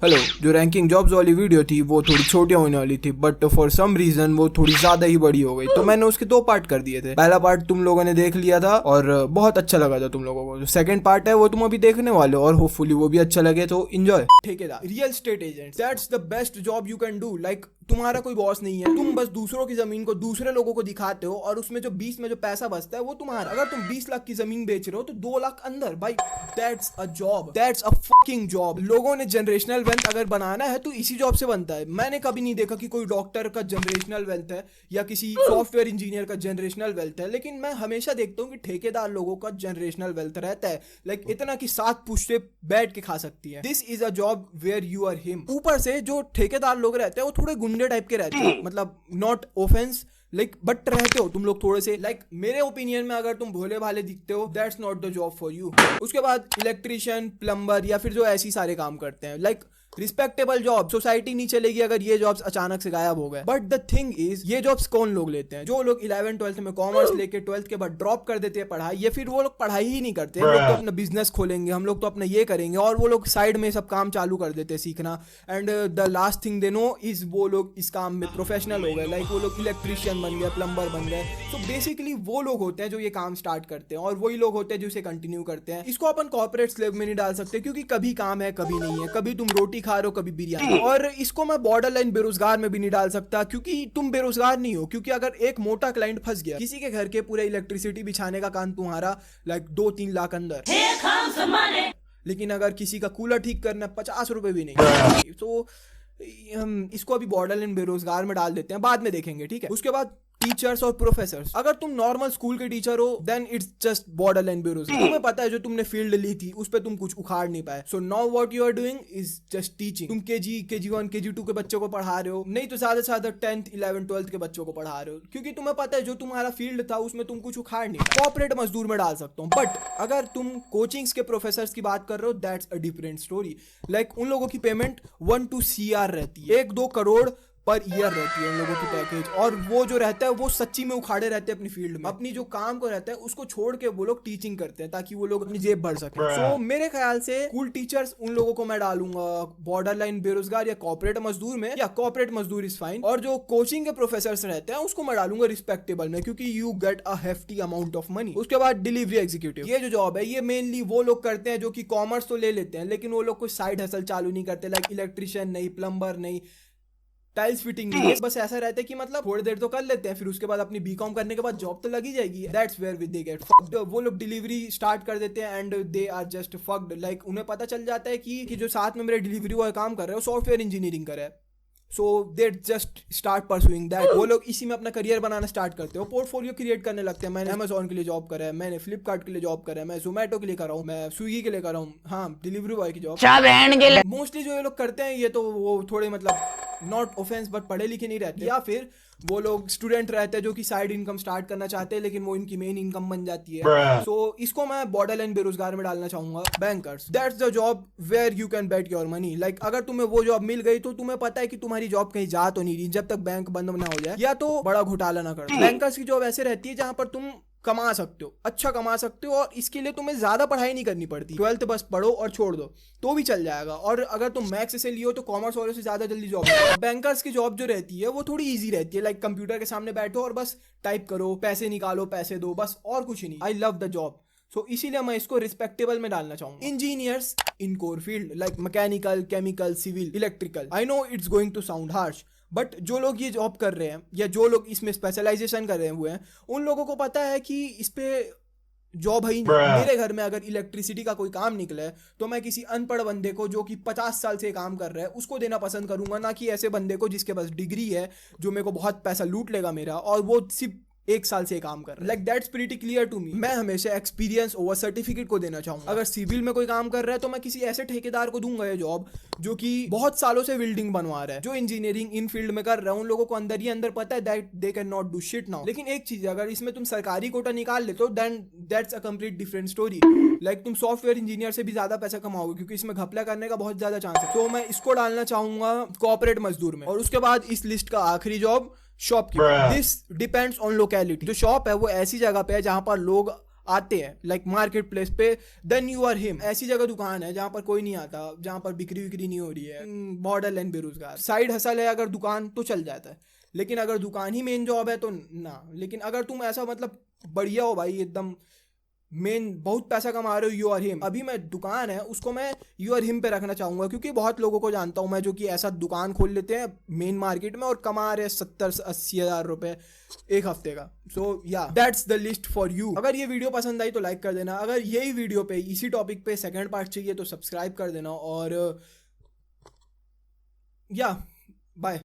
Hello. जो ranking jobs वाली video थी वो थोड़ी छोटी होने वाली थी, बट फॉर सम रीजन वो थोड़ी ज्यादा ही बड़ी हो गई, तो मैंने उसके दो पार्ट कर दिए थे। पहला पार्ट तुम लोगों ने देख लिया था और बहुत अच्छा लगा था तुम लोगों को। जो सेकंड पार्ट है वो तुम अभी देखने वाले हो और होपफुली वो भी अच्छा लगे, तो एंजॉय। ठेकेदार, real estate agent, that's the best job you can do. Like तुम्हारा कोई बॉस नहीं है, तुम बस दूसरों की जमीन को दूसरे लोगों को दिखाते हो और उसमें जो 20 में जो पैसा बचता है वो तुम्हारा। अगर तुम 20 लाख की जमीन बेच रहे हो तो 2 लाख अंदर। भाई that's a job, that's a fucking job. लोगों ने जनरेशनल वेल्थ अगर बनाना है तो इसी जॉब से बनता है। मैंने कभी नहीं देखा कि कोई डॉक्टर का जनरेशनल वेल्थ है या किसी सॉफ्टवेयर इंजीनियर का जनरेशनल वेल्थ है, लेकिन मैं हमेशा देखता हूँ कि ठेकेदार लोगों का जनरेशनल वेल्थ रहता है। लाइक इतना कि 7 पुश्ते बैठ के खा सकती है। This is a job where you are him. ऊपर से जो ठेकेदार लोग रहते हैं वो थोड़े गुंडे टाइप के रहते हैं, मतलब नॉट ऑफेंस लाइक बट रहते हो तुम लोग थोड़े से लाइक मेरे ओपिनियन में अगर तुम भोले भाले दिखते हो that's not the job for you. उसके बाद इलेक्ट्रिशियन, प्लम्बर या फिर जो ऐसी सारे काम करते हैं, लाइक रिस्पेक्टेबल जॉब। सोसाइटी नहीं चलेगी अगर ये जॉब्स अचानक से गायब हो गए। बट द थिंग इज ये जॉब्स कौन लोग लेते हैं? जो लोग 11th-12th में कॉमर्स लेके 12th के बाद ड्रॉप कर देते हैं पढ़ाई, या फिर वो लोग पढ़ाई ही नहीं करते। हम लोग तो अपना बिजनेस खोलेंगे, हम लोग तो अपना ये करेंगे, और वो लोग साइड में सब काम चालू कर देते हैं सीखना। And the last thing they know is वो लोग इस काम में प्रोफेशनल हो गए। लाइक वो लोग इलेक्ट्रिशियन बन गए, प्लम्बर बन गए। तो बेसिकली वो लोग होते हैं जो ये काम स्टार्ट करते हैं और वही लोग होते हैं जो इसे कंटिन्यू करते हैं। इसको अपन कॉर्पोरेट स्लेव में नहीं डाल सकते, क्योंकि कभी काम है कभी नहीं है, कभी तुम रोटी खा रहे हो कभी बिरयानी। और इसको मैं बॉर्डर लाइन बेरोजगार में भी नहीं डाल सकता, क्योंकि तुम बेरोजगार नहीं हो। क्योंकि अगर एक मोटा क्लाइंट फंस गया, किसी के घर के पूरे इलेक्ट्रिसिटी बिछाने का काम तुम्हारा लाइक 2-3 लाख अंदर, लेकिन अगर किसी का कूलर ठीक करना 50 रुपए भी नहीं, तो हम इसको अभी बॉर्डर लाइन बेरोजगार में डाल देते हैं, बाद में देखेंगे, ठीक है। उसके बाद टीचर्स और प्रोफेसर्स। अगर तुम नॉर्मल स्कूल के टीचर हो then it's just border line बेरोजगार। तुम्हें पता है जो तुमने फील्ड ली थी उस पर तुम कुछ उखाड़ नहीं पाए। So now what you are doing is just teaching. तुम KG1 KG2 के बच्चों को पढ़ा रहे हो, नहीं तो ज्यादा से ज्यादा 10th 11th 12th के बच्चों को पढ़ा रहे हो, क्योंकि तुम्हें पता है जो तुम्हारा फील्ड था उसमें तुम कुछ उखाड़ नहीं। कॉर्पोरेट मजदूर में डाल सकता हूँ। बट अगर तुम कोचिंग्स के प्रोफेसर्स की बात कर रहे हो that's a different story. Like उन लोगों की पेमेंट 1-2 CR रहती है, 1-2 करोड़ पर ईयर रहती है उन लोगों की पैकेज। और वो जो रहता है वो सच्ची में उखाड़े रहते हैं अपनी फील्ड में, अपनी जो काम को रहता है उसको छोड़ के वो लोग टीचिंग करते हैं ताकि वो लोग अपनी जेब भर सके। सो मेरे ख्याल से स्कूल टीचर्स उन लोगों को मैं डालूंगा बॉर्डर लाइन बेरोजगार या कॉर्पोरेट मजदूर में, या कॉर्पोरेट मजदूर इज फाइन। और जो कोचिंग के प्रोफेसर्स रहते हैं उसको मैं डालूंगा रिस्पेक्टेबल में, क्योंकि you get a hefty amount of money. उसके बाद डिलीवरी एग्जीक्यूटिव। ये जो जॉब है ये मेनली वो लोग करते हैं जो कि कॉमर्स तो ले लेते हैं, लेकिन वो लोग कोई साइड हसल चालू नहीं करते। लाइक इलेक्ट्रिशियन नहीं, प्लम्बर नहीं, टाइल्स फिटिंग नहीं है। बस ऐसा रहता है कि मतलब थोड़ी देर तो कर लेते हैं, फिर उसके बाद अपनी बीकॉम करने के बाद जॉब तो लगी जाएगी। That's where they get fucked. वो लोग डिलीवरी स्टार्ट कर देते हैं and they are just fucked. Like उन्हें पता चल जाता है कि जो साथ में मेरे डिलीवरी बॉय काम कर रहे हो सॉफ्टवेयर इंजीनियरिंग कर रहा है, so they just start pursuing that. वो लोग इसी में अपना करियर बनाना स्टार्ट करते हो, पोर्टफोलियो क्रिएट करने लगते हैं। मैंने अमेजॉन के लिए जॉब करा है, मैंने फ्लिपकार्ट के लिए जॉब करा है, मैं जोमेटो के लिए कर रहा हूँ, मैं स्विगी के लिए कर रहा हूँ, हाँ डिलीवरी बॉय की जॉब। मोस्टली जो ये लोग करते हैं ये तो वो थोड़े मतलब नॉट ऑफेंस बट पढ़े लिखे नहीं रहते, या फिर वो लोग स्टूडेंट रहते हैं जो कि साइड इनकम स्टार्ट करना चाहते हैं लेकिन वो इनकी मेन इनकम बन जाती है। सो इसको मैं बॉर्डर लाइन बेरोजगार में डालना चाहूंगा। Bankers, that's the job where you can bet your money. Like अगर तुम्हें वो जॉब मिल गई तो तुम्हें पता है कि तुम्हारी जॉब कहीं जा तो नहीं रही जब तक बैंक बंद ना हो जाए या तो बड़ा घोटाला ना कर। बैंकर्स की जॉब ऐसे रहती है जहां पर तुम कमा सकते हो, अच्छा कमा सकते हो, और इसके लिए तुम्हें ज्यादा पढ़ाई नहीं करनी पड़ती। 12th बस पढ़ो और छोड़ दो तो भी चल जाएगा। और अगर तुम मैथ्स से लियो तो कॉमर्स वालों से ज्यादा जल्दी जॉब। बैंकर्स की जॉब जो रहती है वो थोड़ी इजी रहती है। लाइक कंप्यूटर के सामने बैठो और बस टाइप करो, पैसे निकालो, पैसे दो, बस और कुछ नहीं। I love the job, so इसीलिए मैं इसको रिस्पेक्टेबल में डालना चाहूंगा। Engineers in core field like mechanical, chemical, civil, electrical. I know it's going to sound harsh, but जो लोग ये जॉब कर रहे हैं या जो लोग इसमें स्पेशलाइजेशन कर रहे हुए हैं उन लोगों को पता है कि इस पे जॉब है ही नहीं। मेरे घर में अगर इलेक्ट्रिसिटी का कोई काम निकले तो मैं किसी अनपढ़ बंदे को जो कि 50 साल से काम कर रहा है उसको देना पसंद करूंगा, ना कि ऐसे बंदे को जिसके पास डिग्री है जो मेरे को बहुत पैसा लूट लेगा मेरा और वो सिर्फ 1 साल से काम कर रहा है। Like that's pretty clear to me. मैं हमेशा एक्सपीरियंस ओवर सर्टिफिकेट को देना चाहूंगा। अगर सिविल में कोई काम कर रहा है तो मैं किसी ऐसे ठेकेदार को दूंगा ये जॉब जो कि बहुत सालों से बिल्डिंग बनवा रहा है। जो इंजीनियरिंग इन फील्ड में कर रहा है उन लोगों को अंदर ही अंदर पता है that they can not do shit now. लेकिन एक चीज, अगर इसमें तुम सरकारी कोटा निकाल लेते हो then that's a complete different story. Like तुम सॉफ्टवेयर इंजीनियर से भी ज्यादा पैसा कमाओगे क्योंकि इसमें घपला करने का बहुत ज्यादा चांस है। तो मैं इसको डालना चाहूंगा कॉर्पोरेट मजदूर में। और उसके बाद इस लिस्ट का आखिरी job shopkeeper. This depends on locality. जो शॉप है वो ऐसी जगह पे है जहां पर लोग आते हैं लाइक मार्केट प्लेस पे, देन यू आर हिम। ऐसी जगह दुकान है जहाँ पर कोई नहीं आता, जहाँ पर बिक्री विक्री नहीं हो रही है, बॉर्डर लाइन बेरोजगार, साइड हसल है अगर दुकान तो चल जाता है, लेकिन अगर दुकान ही मेन जॉब है तो ना। लेकिन अगर तुम ऐसा मतलब बढ़िया हो भाई, एकदम मेन बहुत पैसा कमा रहे हो, यू आर हिम। अभी मैं दुकान है उसको मैं यू आर हिम पे रखना चाहूंगा, क्योंकि बहुत लोगों को जानता हूं मैं जो कि ऐसा दुकान खोल लेते हैं मेन मार्केट में और कमा रहे 70-80 हज़ार रुपए एक हफ्ते का। सो या that's the list for you. अगर ये वीडियो पसंद आई तो लाइक कर देना, अगर यही वीडियो पे इसी टॉपिक पे सेकंड पार्ट चाहिए तो सब्सक्राइब कर देना, और या बाय।